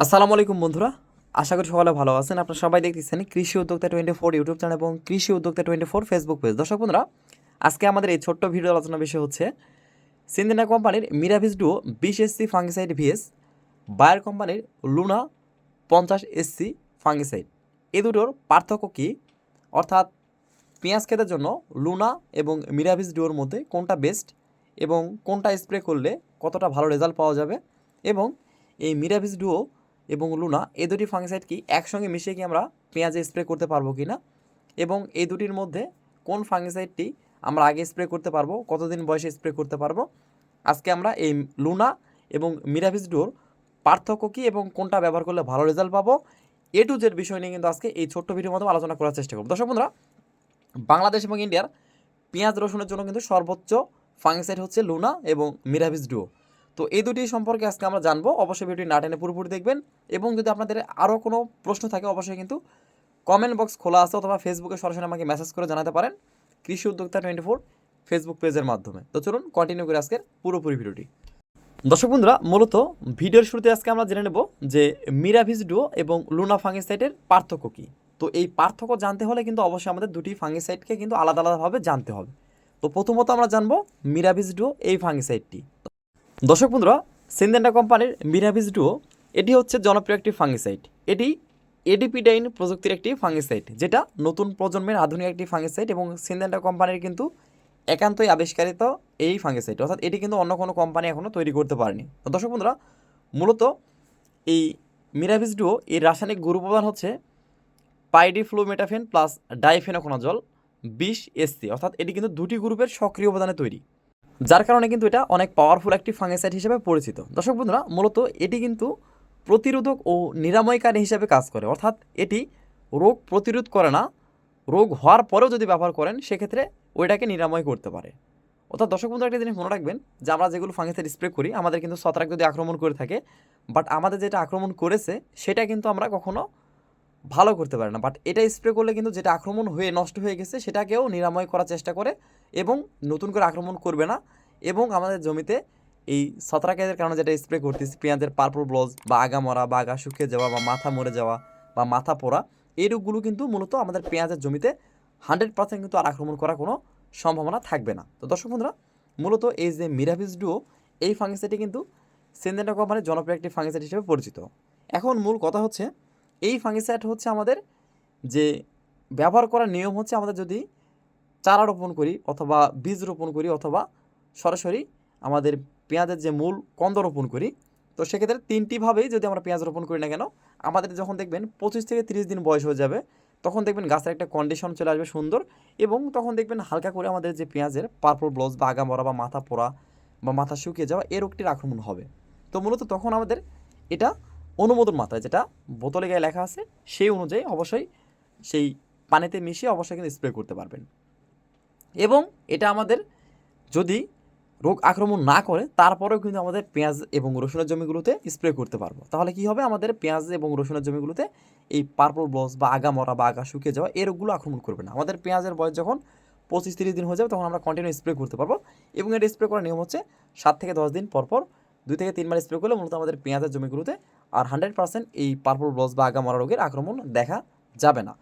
আসসালামু আলাইকুম বন্ধুরা, আশা করি সকলে ভালো আছেন। আপনারা সবাই দেখতেছেন কৃষি উদ্যোক্তা 24 ইউটিউব চ্যানেল এবং কৃষি উদ্যোক্তা 24 ফেসবুক পেজ। দর্শক বন্ধুরা, আজকে আমাদের এই ছোট্ট ভিডিও আলোচনা বিষয় হচ্ছে সিনজেন্টা কোম্পানির Miravis Duo 20 SC fungicide vs Bayer কোম্পানির লুনা 50 SC ফাঙ্গিসাইড। এ দুটোর পার্থক্য কী, অর্থাৎ পেঁয়াজ ক্ষেতের জন্য লুনা এবং মিরাভিস ডুওর মধ্যে কোনটা বেস্ট এবং কোনটা স্প্রে করলে কতটা ভালো রেজাল্ট পাওয়া যাবে, এবং এই মিরাভিস ডুও এবং লুনা এই দুটি ফাঙ্গিসাইড কি একসঙ্গে মিশিয়ে কি আমরা পেঁয়াজে স্প্রে করতে পারবো কি না, এবং এই দুটির মধ্যে কোন ফাঙ্গিসাইডটি আমরা আগে স্প্রে করতে পারবো, কতদিন বয়সে স্প্রে করতে পারবো। আজকে আমরা এই লুনা এবং মিরাভিস ডুওর পার্থক্য কী এবং কোনটা ব্যবহার করলে ভালো রেজাল্ট পাবো, এ টু জেড বিষয় নিয়ে কিন্তু আজকে এই ছোট্ট ভিডিওর মাধ্যমে আলোচনা করার চেষ্টা করব। দর্শক বন্ধুরা, বাংলাদেশ এবং ইন্ডিয়ার পেঁয়াজ রসুনের জন্য কিন্তু সর্বোচ্চ ফাঙ্গিসাইড হচ্ছে লুনা এবং মিরাভিস ডুও। তো এই দুটি সম্পর্কে আজকে আমরা জানবো। অবশ্যই ভিডিওটি না টেনে পুরোপুরি দেখবেন, এবং যদি আপনাদের আরও কোনো প্রশ্ন থাকে অবশ্যই কিন্তু কমেন্ট বক্স খোলা আছে, অথবা ফেসবুকে সরাসরি আমাকে মেসেজ করে জানাতে পারেন কৃষি উদ্যোক্তা 24 ফেসবুক পেজের মাধ্যমে। তো চলুন কন্টিনিউ করে আজকের পুরোপুরি ভিডিওটি। দর্শক বন্ধুরা, মূলত ভিডিওর শুরুতে আজকে আমরা জেনে নেব যে মিরাভিস ডুও এবং লুনা ফাঙ্গিসাইডের পার্থক্য কী। তো এই পার্থক্য জানতে হলে কিন্তু অবশ্যই আমাদের দুটি ফাঙ্গিসাইডকে কিন্তু আলাদা আলাদাভাবে জানতে হবে। তো প্রথমত আমরা জানবো মিরাভিস ডুও এই ফাঙ্গিসাইডটি। দর্শক বন্ধুরা, সিনজেন্টা কোম্পানির মিরাভিস ডুও এটি হচ্ছে জনপ্রিয় একটি ফাঙ্গিসাইড। এটি এডিপিডাইন প্রযুক্তির একটি ফাঙ্গিসাইড, যেটা নতুন প্রজন্মের আধুনিক একটি ফাঙ্গিসাইড, এবং সিনজেন্টা কোম্পানির কিন্তু একান্তই আবিষ্কারিত এই ফাঙ্গিসাইড, অর্থাৎ এটি কিন্তু অন্য কোনো কোম্পানি এখনও তৈরি করতে পারেনি। তো দর্শক বন্ধুরা, মূলত এই মিরাভিস ডুও এর রাসায়নিক গ্রুপ উপাদান হচ্ছে পাইডিফ্লুমেটাফেন প্লাস ডাইফেনোকোনাজল 20 SC, অর্থাৎ এটি কিন্তু দুটি গ্রুপের সক্রিয় উপাদানে তৈরি, যার কারণে কিন্তু এটা অনেক পাওয়ারফুল একটি ফাঙ্গিসাইড হিসেবে পরিচিত। দর্শক বন্ধুরা, মূলত এটি কিন্তু প্রতিরোধক ও নিরাময়কারী হিসেবে কাজ করে, অর্থাৎ এটি রোগ প্রতিরোধ করে না, রোগ হওয়ার পরেও যদি ব্যবহার করেন সেক্ষেত্রে ওইটাকে নিরাময় করতে পারে। অর্থাৎ দর্শক বন্ধু, একটা জিনিস মনে রাখবেন যে আমরা যেগুলো ফাঙ্গিসাইড স্প্রে করি, আমাদের কিন্তু ছত্রাক যদি আক্রমণ করে থাকে, বাট আমাদের যেটা আক্রমণ করেছে সেটা কিন্তু আমরা কখনো ভালো করতে পারে না, বাট এটা স্প্রে করলে কিন্তু যেটা আক্রমণ হয়ে নষ্ট হয়ে গেছে সেটাকেও নিরাময় করার চেষ্টা করে এবং নতুন করে আক্রমণ করবে না। এবং আমাদের জমিতে এই ছত্রাকের কারণে যেটা স্প্রে করতেছি, পেঁয়াজের পার্পল ব্লজ বা আগা মরা বা আগা শুকিয়ে যাওয়া বা মাথা মরে যাওয়া বা মাথা পোড়া, এই রোগগুলো কিন্তু মূলত আমাদের পেঁয়াজের জমিতে 100% কিন্তু আর আক্রমণ করার কোনো সম্ভাবনা থাকবে না। তো দর্শক বন্ধুরা, মূলত এই যে মিরাভিস ডুও এই ফাঙ্গিসাইডটি কিন্তু সিনজেন্টা কোম্পানির জনপ্রিয় একটি ফাঙ্গিসাইড হিসেবে পরিচিত। এখন মূল কথা হচ্ছে, এই ফাঙ্গিসাইড হচ্ছে আমাদের যে ব্যবহার করার নিয়ম হচ্ছে, আমাদের যদি চারা রোপণ করি অথবা বীজ রোপণ করি অথবা সরাসরি আমাদের পেঁয়াজের যে মূল কন্দ রোপণ করি, তো সেক্ষেত্রে তিনটিভাবেই যদি আমরা পেঁয়াজ রোপণ করি না কেন, আমাদের যখন দেখবেন 25 থেকে 30 দিন বয়স হয়ে যাবে, তখন দেখবেন গাছের একটা কন্ডিশন চলে আসবে সুন্দর, এবং তখন দেখবেন হালকা করে আমাদের যে পেঁয়াজের পার্পল ব্লজ বা আগা মরা বা মাথা পোড়া বা মাথা শুকিয়ে যাওয়া এই রোগটির আক্রমণ হবে। তো মূলত তখন আমাদের এটা অনুমোদন মাত্রায়, যেটা বোতলে গায়ে লেখা আছে সেই অনুযায়ী অবশ্যই সেই পানিতে মিশিয়ে অবশ্যই কিন্তু স্প্রে করতে পারবেন। এবং এটা আমাদের যদি রোগ আক্রমণ না করে তারপরেও কিন্তু আমাদের পেঁয়াজ এবং রসুনের জমিগুলোতে স্প্রে করতে পারবো। তাহলে কি হবে, আমাদের পেঁয়াজ এবং রসুনের জমিগুলোতে এই পার্পল ব্লজ বা আগা মরা বা আগা শুকিয়ে যাওয়া এই রোগগুলো আক্রমণ করবে না। আমাদের পেঁয়াজের বয়স যখন 25-30 দিন হয়ে যাবে, তখন আমরা কন্টিনিউ স্প্রে করতে পারবো। এবং এটা স্প্রে করার নিয়ম হচ্ছে 7 থেকে 10 দিন পর পর 2 থেকে 3 বার স্প্রে করলে মূলত আমাদের পেঁয়াজের জমিগুলোতে আর 100% এই পার্পল ব্লজ বা আগা মরা রোগের আক্রমণ দেখা যাবে না।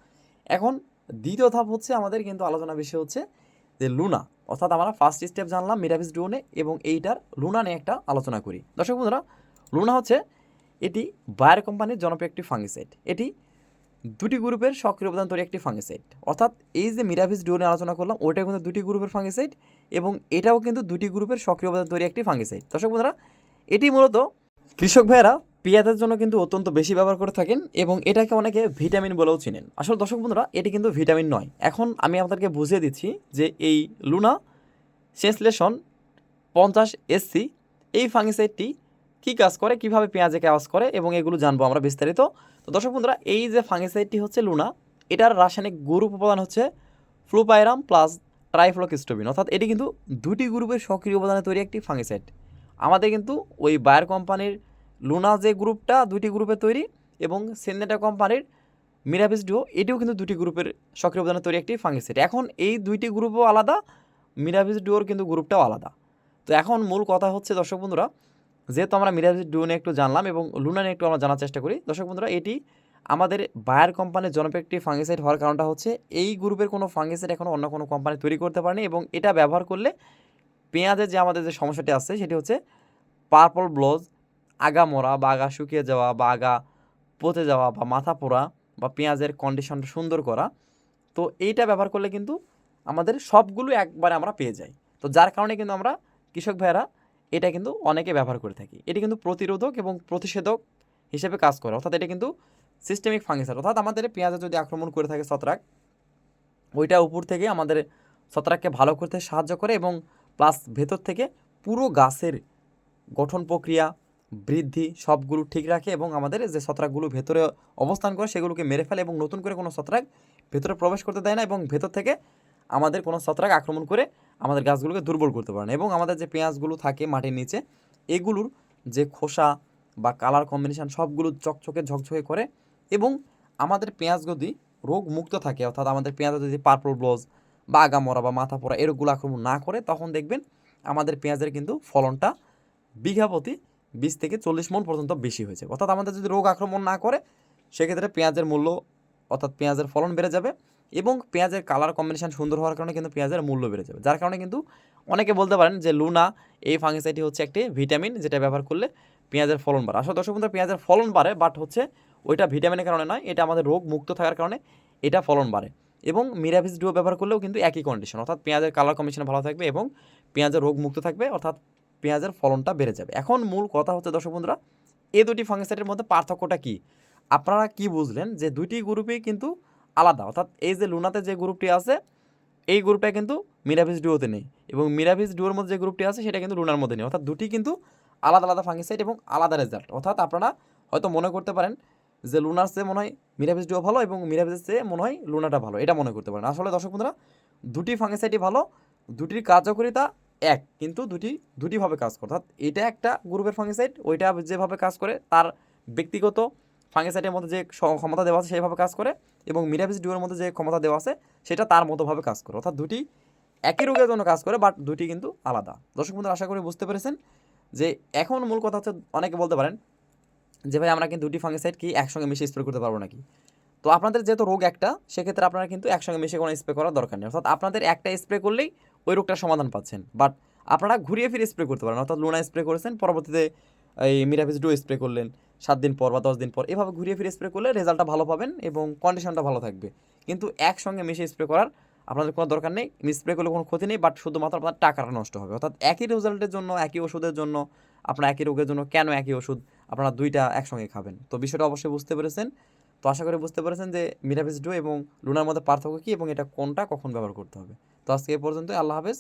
এখন দ্বিতীয় ধাপ হচ্ছে, আমাদের কিন্তু আলোচনা বিষয় হচ্ছে যে লুনা, অর্থাৎ আমরা ফার্স্ট স্টেপ জানলাম মিরাভিস ডুও নিয়ে, এবং এইটার লুনা নিয়ে একটা আলোচনা করি। দর্শক বন্ধুরা, লুনা হচ্ছে এটি বায়ার কোম্পানির জনপ্রিয় একটি ফাঙ্গিসাইড। এটি দুটি গ্রুপের সক্রিয় উপাদান তৈরি একটি ফাঙ্গিসাইড, অর্থাৎ এই যে মিরাভিস ডুও নিয়ে আলোচনা করলাম ওইটা কিন্তু দুটি গ্রুপের ফাঙ্গিসাইড, এবং এটাও কিন্তু দুটি গ্রুপের সক্রিয় উপাদান তৈরি একটি ফাঙ্গিসাইড। দর্শক বন্ধুরা, এটি মূলত কৃষক ভাইয়েরা পেঁয়াজের জন্য কিন্তু অত্যন্ত বেশি ব্যবহার করে থাকেন, এবং এটাকে অনেকে ভিটামিন বলেও চিনেন। আসলে দর্শক বন্ধুরা, এটি কিন্তু ভিটামিন নয়। এখন আমি আপনাদেরকে বুঝিয়ে দিচ্ছি যে এই লুনা সেন্সলেশন 50 SC এই ফাঙ্গিসাইডটি কী কাজ করে, কীভাবে পেঁয়াজে কাজ করে, এবং এগুলো জানবো আমরা বিস্তারিত। তো দর্শক বন্ধুরা, এই যে ফাঙ্গিসাইডটি হচ্ছে লুনা, এটার রাসায়নিক গ্রুপ উপাদান হচ্ছে ফ্লুপাইরাম প্লাস ট্রাইফ্লোকিস্টোবিন, অর্থাৎ এটি কিন্তু দুটি গ্রুপের সক্রিয় উপাদানে তৈরি একটি ফাঙ্গিসাইড। আমাদের কিন্তু ওই বায়ার কোম্পানির লুনা যে গ্রুপটা দুটি গ্রুপে তৈরি, এবং সিনজেন্টা কোম্পানির মিরাভিস ডুও এটিও কিন্তু দুটি গ্রুপের সক্রিয় উপাদানে তৈরি একটি ফাঙ্গিসাইড। এখন এই দুইটি গ্রুপও আলাদা, মিরাভিস ডুওর কিন্তু গ্রুপটাও আলাদা। তো এখন মূল কথা হচ্ছে দর্শক বন্ধুরা, যেহেতু আমরা মিরাভিস ডুও নিয়ে একটু জানলাম এবং লুনা নিয়ে একটু আমরা জানার চেষ্টা করি, দর্শক বন্ধুরা এটি আমাদের বায়ার কোম্পানির জনপ্রিয় একটি ফাঙ্গিসাইড হওয়ার কারণটা হচ্ছে এই গ্রুপের কোনো ফাঙ্গিসাইড এখনও অন্য কোনো কোম্পানি তৈরি করতে পারেনি এবং এটা ব্যবহার করলে পেঁয়াজের যে আমাদের যে সমস্যাটি আছে সেটি হচ্ছে পার্পল ব্লোজ, আগা মরা বা আগা শুকিয়ে যাওয়া বা আগা পচে যাওয়া বা মাথা পোড়া বা পেঁয়াজের কন্ডিশনটা সুন্দর করা। তো এইটা ব্যবহার করলে কিন্তু আমাদের সবগুলো একবারে আমরা পেয়ে যাই। তো যার কারণে কিন্তু আমরা কৃষক ভাইয়েরা এটা কিন্তু অনেকে ব্যবহার করে থাকি। এটি কিন্তু প্রতিরোধক এবং প্রতিষেধক হিসেবে কাজ করে, অর্থাৎ এটা কিন্তু সিস্টেমিক ফাঙ্গিসাইড, অর্থাৎ আমাদের পেঁয়াজে যদি আক্রমণ করে থাকে ছত্রাক, ওইটা উপর থেকে আমাদের ছত্রাককে ভালো করতে সাহায্য করে এবং প্লাস ভেতর থেকে পুরো গাছের গঠন প্রক্রিয়া, বৃদ্ধি সবগুলো ঠিক রাখে এবং আমাদের যে ছত্রাকগুলো ভেতরে অবস্থান করে সেগুলোকে মেরে ফেলে এবং নতুন করে কোনো ছত্রাক ভেতরে প্রবেশ করতে দেয় না এবং ভেতর থেকে আমাদের কোনো ছত্রাক আক্রমণ করে আমাদের গাছগুলোকে দুর্বল করতে পারে না। এবং আমাদের যে পেঁয়াজগুলো থাকে মাটির নিচে, এগুলোর যে খোসা বা কালার কম্বিনেশান সবগুলো চকচকে ঝকঝকে করে এবং আমাদের পেঁয়াজ যদি রোগ মুক্ত থাকে, অর্থাৎ আমাদের পেঁয়াজে যদি পার্পল ব্লোজ বা আগামরা বা মাথা পড়া এরকগুলো আক্রমণ না করে, তখন দেখবেন আমাদের পেঁয়াজের কিন্তু ফলনটা বিঘা প্রতি 20 থেকে 40 মণ পর্যন্ত বেশি হয়েছে। অর্থাৎ আমাদের যদি রোগ আক্রমণ না করে সেক্ষেত্রে পেঁয়াজের মূল্য, অর্থাৎ পেঁয়াজের ফলন বেড়ে যাবে এবং পেঁয়াজের কালার কম্বিনেশান সুন্দর হওয়ার কারণে কিন্তু পেঁয়াজের মূল্য বেড়ে যাবে। যার কারণে কিন্তু অনেকে বলতে পারেন যে লুনা এই ফাঙ্গিসাইডটি হচ্ছে একটি ভিটামিন, যেটা ব্যবহার করলে পেঁয়াজের ফলন বাড়ে। আসলে দর্শক বন্ধুরা, পেঁয়াজের ফলন বাড়ে, বাট হচ্ছে ওইটা ভিটামিনের কারণে নয়, এটা আমাদের রোগ মুক্ত থাকার কারণে এটা ফলন বাড়ে। এবং মিরাভিস ডুও ব্যবহার করলেও কিন্তু একই কন্ডিশন, অর্থাৎ পেঁয়াজের কালার কম্বিনেশন ভালো থাকবে এবং পেঁয়াজের রোগ মুক্ত থাকবে, অর্থাৎ পেঁয়াজের ফলনটা বেড়ে যাবে। এখন মূল কথা হচ্ছে দর্শক বন্ধুরা, এই দুটি ফাঙ্গিসাইডের মধ্যে পার্থক্যটা কী? আপনারা কি বুঝলেন যে দুইটি গ্রুপেই কিন্তু আলাদা, অর্থাৎ এই যে লুনাতে যে গ্রুপটি আছে এই গ্রুপটা কিন্তু মিরাভিস ডুওতে নেই এবং মিরাভিস ডুওর মধ্যে যে গ্রুপটি আছে সেটা কিন্তু লুনার মধ্যে নেই, অর্থাৎ দুটি কিন্তু আলাদা আলাদা ফাঙ্গিসাইড এবং আলাদা রেজাল্ট। অর্থাৎ আপনারা হয়তো মনে করতে পারেন যে লুনার চেয়ে মনে হয় মিরাভিস ডুও ভালো এবং মিরাভিসের চেয়ে মনে হয় লুনাটা ভালো, এটা মনে করতে পারেন। আসলে দর্শক বন্ধুরা, দুটি ফাঙ্গিসাইডই ভালো, দুটির কার্যকারিতা এক, কিন্তু দুটিভাবে কাজ করে। অর্থাৎ এটা একটা গ্রুপের ফাঙ্গিসাইড, ওইটা যেভাবে কাজ করে তার ব্যক্তিগত ফাঙ্গিসাইডের মধ্যে যে ক্ষমতা দেওয়া আছে সেইভাবে কাজ করে এবং মিরাভিস ডুওর মধ্যে যে ক্ষমতা দেওয়া আছে সেটা তার মতোভাবে কাজ করে। অর্থাৎ দুটি একই রোগের জন্য কাজ করে, বাট দুটি কিন্তু আলাদা। দর্শক বন্ধুরা, আশা করি বুঝতে পেরেছেন যে এখন মূল কথা হচ্ছে, অনেকে বলতে পারেন যে ভাই আমরা কিন্তু দুটি ফাঙ্গিসাইড কি একসঙ্গে মিশিয়ে স্প্রে করতে পারবো নাকি? তো আপনাদের যেহেতু রোগ একটা, সেক্ষেত্রে আপনারা কিন্তু একসঙ্গে মিশিয়ে কোনো স্প্রে করার দরকার নেই, অর্থাৎ আপনাদের একটা স্প্রে করলেই ওই রোগটার সমাধান পাচ্ছেন। বাট আপনারা ঘুরিয়ে ফিরে স্প্রে করতে পারেন, অর্থাৎ লুনা স্প্রে করেছেন, পরবর্তীতে এই মিরাভিস ডু স্প্রে করলেন 7 দিন পর বা 10 দিন পর, এভাবে ঘুরিয়ে ফিরে স্প্রে করলে রেজাল্টটা ভালো পাবেন এবং কন্ডিশনটা ভালো থাকবে। কিন্তু একসঙ্গে মিশিয়ে স্প্রে করার আপনাদের কোনো দরকার নেই, স্প্রে করলে কোনো ক্ষতি নেই, বাট শুধুমাত্র আপনার টাকাটা নষ্ট হবে। অর্থাৎ একই রেজাল্টের জন্য, একই ওষুধের জন্য, আপনার একই রোগের জন্য কেন একই ওষুধ আপনারা দুইটা একসঙ্গে খাবেন? তো বিষয়টা অবশ্যই বুঝতে পেরেছেন। তো আশা করি বুঝতে পেরেছেন যে মিরাভিস ডু এবং লুনার মধ্যে পার্থক্য কী এবং এটা কোনটা কখন ব্যবহার করতে হবে। তো আজকে এ পর্যন্তই, আল্লাহ হাফেজ।